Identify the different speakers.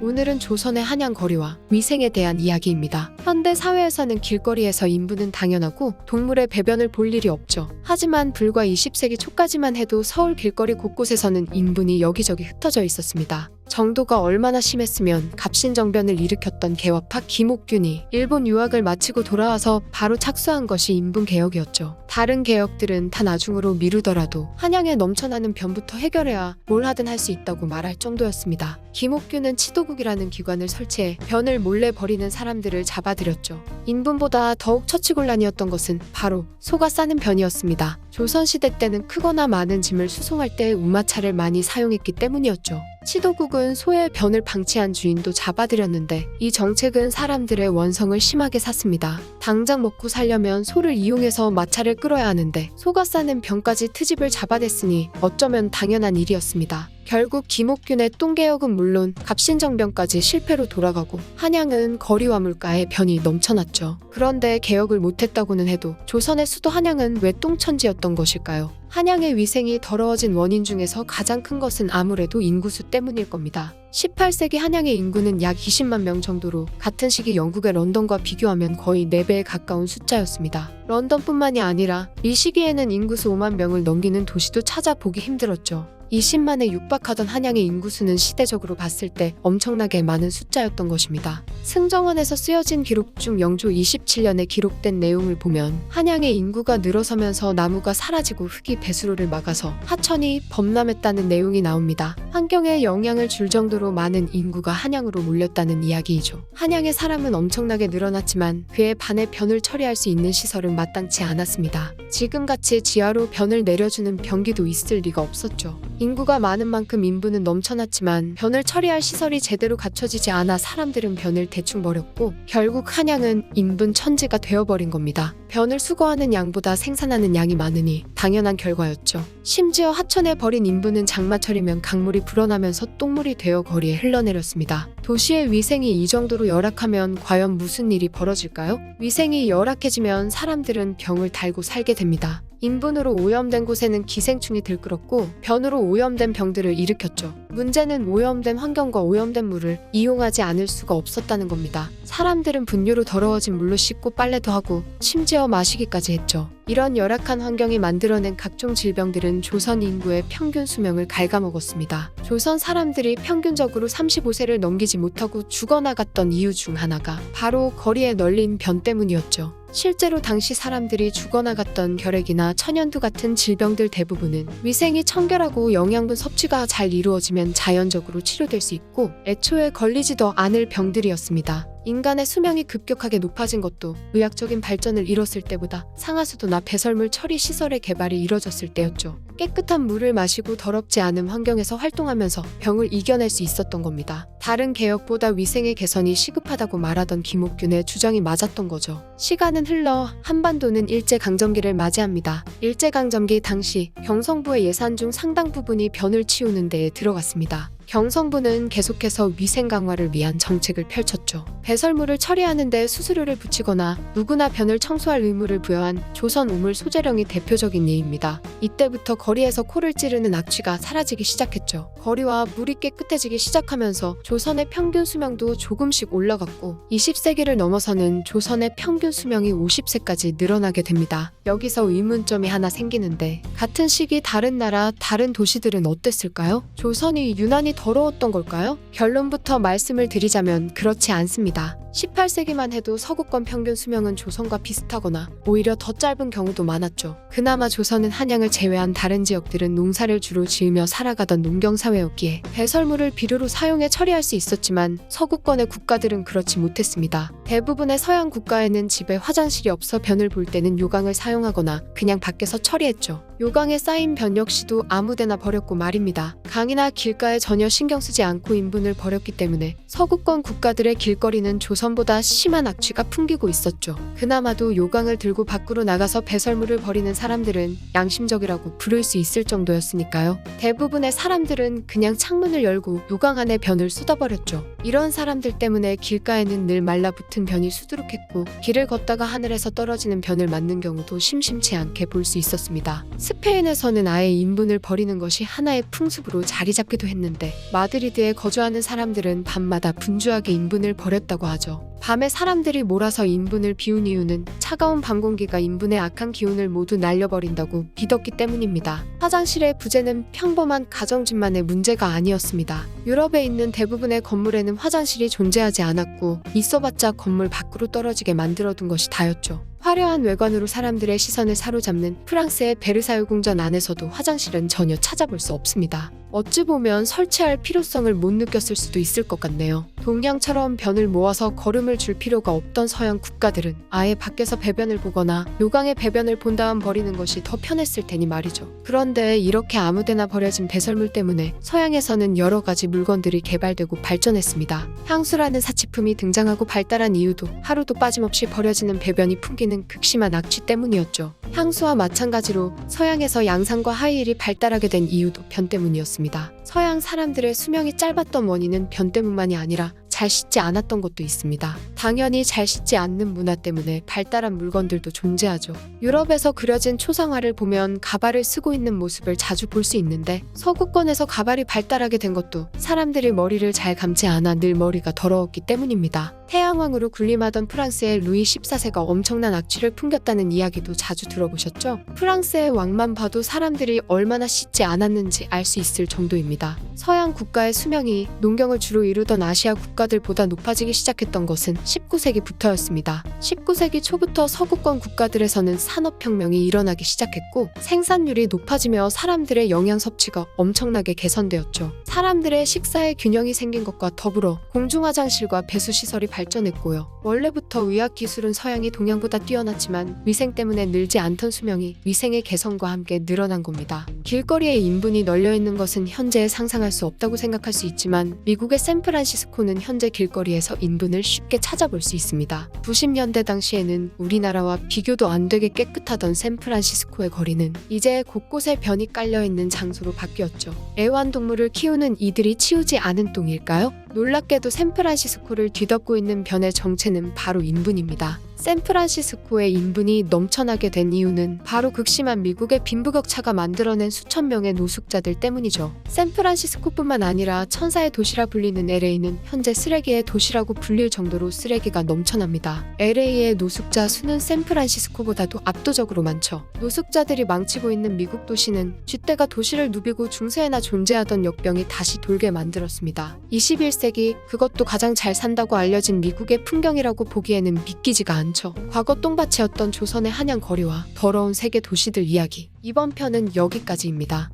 Speaker 1: 오늘은 조선의 한양 거리와 위생에 대한 이야기입니다. 현대 사회에서는 길거리에서 인부는 당연하고 동물의 배변을 볼 일이 없죠. 하지만 불과 20세기 초까지만 해도 서울 길거리 곳곳에서는 인분이 여기저기 흩어져 있었습니다. 정도가 얼마나 심했으면 갑신정변을 일으켰던 개화파 김옥균이 일본 유학을 마치고 돌아와서 바로 착수한 것이 인분개혁이었죠. 다른 개혁들은 다 나중으로 미루더라도 한양에 넘쳐나는 변부터 해결해야 뭘 하든 할 수 있다고 말할 정도였습니다. 김옥균은 치도국이라는 기관을 설치해 변을 몰래 버리는 사람들을 잡아들였죠. 인분보다 더욱 처치곤란이었던 것은 바로 소가 싸는 변이었습니다. 조선시대 때는 크거나 많은 짐을 수송할 때 우마차를 많이 사용했기 때문이었죠. 치도국은 소의 변을 방치한 주인도 잡아들였는데 이 정책은 사람들의 원성을 심하게 샀습니다. 당장 먹고 살려면 소를 이용해서 마차를 끌어야 하는데 소가 싸는 변까지 트집을 잡아댔으니 어쩌면 당연한 일이었습니다. 결국 김옥균의 똥개혁은 물론 갑신정변까지 실패로 돌아가고 한양은 거리와 물가에 변이 넘쳐났죠. 그런데 개혁을 못했다고는 해도 조선의 수도 한양은 왜 똥천지였던 것일까요? 한양의 위생이 더러워진 원인 중에서 가장 큰 것은 아무래도 인구수 때문일 겁니다. 18세기 한양의 인구는 약 20만 명 정도로 같은 시기 영국의 런던과 비교하면 거의 4배에 가까운 숫자였습니다. 런던뿐만이 아니라 이 시기에는 인구수 5만 명을 넘기는 도시도 찾아보기 힘들었죠. 20만에 육박하던 한양의 인구수는 시대적으로 봤을 때 엄청나게 많은 숫자였던 것입니다. 승정원에서 쓰여진 기록 중 영조 27년에 기록된 내용을 보면 한양의 인구가 늘어서면서 나무가 사라지고 흙이 배수로를 막아서 하천이 범람했다는 내용이 나옵니다. 환경에 영향을 줄 정도로 많은 인구가 한양으로 몰렸다는 이야기이죠. 한양의 사람은 엄청나게 늘어났지만 그에 반해 변을 처리할 수 있는 시설은 마땅치 않았습니다. 지금같이 지하로 변을 내려주는 변기도 있을 리가 없었죠. 인구가 많은 만큼 인부는 넘쳐났지만 변을 처리할 시설이 제대로 갖춰지지 않아 사람들은 변을 대충 버렸고 결국 한양은 인분 천지가 되어버린 겁니다. 변을 수거하는 양보다 생산하는 양이 많으니 당연한 결과였죠. 심지어 하천에 버린 인부는 장마철이면 강물이 불어나면서 똥물이 되어 거리에 흘러내렸습니다. 도시의 위생이 이 정도로 열악하면 과연 무슨 일이 벌어질까요? 위생이 열악해지면 사람들은 병을 달고 살게 됩니다. 인분으로 오염된 곳에는 기생충이 들끓었고 변으로 오염된 병들을 일으켰죠. 문제는 오염된 환경과 오염된 물을 이용하지 않을 수가 없었다는 겁니다. 사람들은 분유로 더러워진 물로 씻고 빨래도 하고 심지어 마시기까지 했죠. 이런 열악한 환경이 만들어낸 각종 질병들은 조선 인구의 평균 수명을 갉아먹었습니다. 조선 사람들이 평균적으로 35세를 넘기지 못하고 죽어나갔던 이유 중 하나가 바로 거리에 널린 변 때문이었죠. 실제로 당시 사람들이 죽어나갔던 결핵이나 천연두 같은 질병들 대부분은 위생이 청결하고 영양분 섭취가 잘 이루어지면 자연적으로 치료될 수 있고 애초에 걸리지도 않을 병들이었습니다. 인간의 수명이 급격하게 높아진 것도 의학적인 발전을 이뤘을 때보다 상하수도나 배설물 처리 시설의 개발이 이뤄졌을 때였죠. 깨끗한 물을 마시고 더럽지 않은 환경에서 활동하면서 병을 이겨낼 수 있었던 겁니다. 다른 개혁보다 위생의 개선이 시급하다고 말하던 김옥균의 주장이 맞았던 거죠. 시간은 흘러 한반도는 일제강점기를 맞이합니다. 일제강점기 당시 경성부의 예산 중 상당 부분이 변을 치우는 데에 들어갔습니다. 경성부는 계속해서 위생 강화를 위한 정책을 펼쳤죠. 배설물을 처리하는 데 수수료를 붙이거나 누구나 변을 청소할 의무를 부여한 조선 우물 소재령이 대표적인 예입니다. 이때부터 거리에서 코를 찌르는 악취가 사라지기 시작했죠. 거리와 물이 깨끗해지기 시작하면서 조선의 평균 수명도 조금씩 올라갔고 20세기를 넘어서는 조선의 평균 수명이 50세까지 늘어나게 됩니다. 여기서 의문점이 하나 생기는데 같은 시기 다른 나라, 다른 도시들은 어땠을까요? 조선이 유난히 더러웠던 걸까요? 결론부터 말씀을 드리자면 그렇지 않습니다. 18세기만 해도 서구권 평균 수명은 조선과 비슷하거나 오히려 더 짧은 경우도 많았죠. 그나마 조선은 한양을 제외한 다른 지역들은 농사를 주로 지으며 살아가던 농경사회였기에 배설물을 비료로 사용해 처리할 수 있었지만 서구권의 국가들은 그렇지 못했습니다. 대부분의 서양 국가에는 집에 화장실이 없어 변을 볼 때는 요강을 사용하거나 그냥 밖에서 처리했죠. 요강에 쌓인 변 역시도 아무데나 버렸고 말입니다. 강이나 길가에 전혀 신경 쓰지 않고 인분을 버렸기 때문에 서구권 국가들의 길거리는 조선보다 심한 악취가 풍기고 있었죠. 그나마도 요강을 들고 밖으로 나가서 배설물을 버리는 사람들은 양심적이라고 부를 수 있을 정도였으니까요. 대부분의 사람들은 그냥 창문을 열고 요강 안에 변을 쏟아버렸죠. 이런 사람들 때문에 길가에는 늘 말라붙은 변이 수두룩했고 길을 걷다가 하늘에서 떨어지는 변을 맞는 경우도 심심치 않게 볼 수 있었습니다. 스페인에서는 아예 인분을 버리는 것이 하나의 풍습으로 자리 잡기도 했는데 마드리드에 거주하는 사람들은 밤마다 분주하게 인분을 버렸다고 하죠. 밤에 사람들이 몰아서 인분을 비운 이유는 차가운 밤 공기가 인분의 악한 기운을 모두 날려버린다고 믿었기 때문입니다. 화장실의 부재는 평범한 가정집만의 문제가 아니었습니다. 유럽에 있는 대부분의 건물에는 화장실이 존재하지 않았고 있어봤자 건물 밖으로 떨어지게 만들어둔 것이 다였죠. 화려한 외관으로 사람들의 시선을 사로잡는 프랑스의 베르사유 궁전 안에서도 화장실은 전혀 찾아볼 수 없습니다. 어찌 보면 설치할 필요성을 못 느꼈을 수도 있을 것 같네요. 동양처럼 변을 모아서 거름을 줄 필요가 없던 서양 국가들은 아예 밖에서 배변을 보거나 요강의 배변을 본 다음 버리는 것이 더 편했을 테니 말이죠. 그런데 이렇게 아무데나 버려진 배설물 때문에 서양에서는 여러 가지 물건들이 개발되고 발전했습니다. 향수라는 사치품이 등장하고 발달한 이유도 하루도 빠짐없이 버려지는 배변이 풍기는 극심한 악취 때문이었죠. 향수와 마찬가지로 서양에서 양산과 하이힐이 발달하게 된 이유도 변 때문이었습니다. 서양 사람들의 수명이 짧았던 원인은 변 때문만이 아니라 잘 씻지 않았던 것도 있습니다. 당연히 잘 씻지 않는 문화 때문에 발달한 물건들도 존재하죠. 유럽에서 그려진 초상화를 보면 가발을 쓰고 있는 모습을 자주 볼 수 있는데 서구권에서 가발이 발달하게 된 것도 사람들이 머리를 잘 감지 않아 늘 머리가 더러웠기 때문입니다. 태양왕으로 군림하던 프랑스의 루이 14세가 엄청난 악취를 풍겼다는 이야기도 자주 들어보셨죠? 프랑스의 왕만 봐도 사람들이 얼마나 씻지 않았는지 알 수 있을 정도입니다. 서양 국가의 수명이 농경을 주로 이루던 아시아 국가들보다 높아지기 시작했던 것은 19세기부터였습니다. 19세기 초부터 서구권 국가들에서는 산업혁명이 일어나기 시작했고 생산률이 높아지며 사람들의 영양 섭취가 엄청나게 개선되었죠. 사람들의 식사에 균형이 생긴 것과 더불어 공중화장실과 배수시설이 발전했고요. 원래부터 의학기술은 서양이 동양보다 뛰어났지만 위생 때문에 늘지 않던 수명이 위생의 개선과 함께 늘어난 겁니다. 길거리에 인분이 널려있는 것은 현재 상상할 수 없다고 생각할 수 있지만 미국의 샌프란시스코는 현재 길거리에서 인분을 쉽게 찾아볼 수 있습니다. 90년대 당시에는 우리나라와 비교도 안 되게 깨끗하던 샌프란시스코의 거리는 이제 곳곳에 변이 깔려있는 장소로 바뀌었죠. 애완동물을 키우는 이들이 치우지 않은 똥일까요? 놀랍게도 샌프란시스코를 뒤덮고 있는 변의 정체는 바로 인분입니다. 샌프란시스코의 인분이 넘쳐나게 된 이유는 바로 극심한 미국의 빈부격차가 만들어낸 수천 명의 노숙자들 때문이죠. 샌프란시스코뿐만 아니라 천사의 도시라 불리는 LA는 현재 쓰레기의 도시라고 불릴 정도로 쓰레기가 넘쳐납니다. LA의 노숙자 수는 샌프란시스코보다도 압도적으로 많죠. 노숙자들이 망치고 있는 미국 도시는 쥐떼가 도시를 누비고 중세에나 존재하던 역병이 다시 돌게 만들었습니다. 21세기 그것도 가장 잘 산다고 알려진 미국의 풍경이라고 보기에는 믿기지가 않죠. 과거 똥밭이었던 조선의 한양 거리와 더러운 세계 도시들 이야기. 이번 편은 여기까지입니다.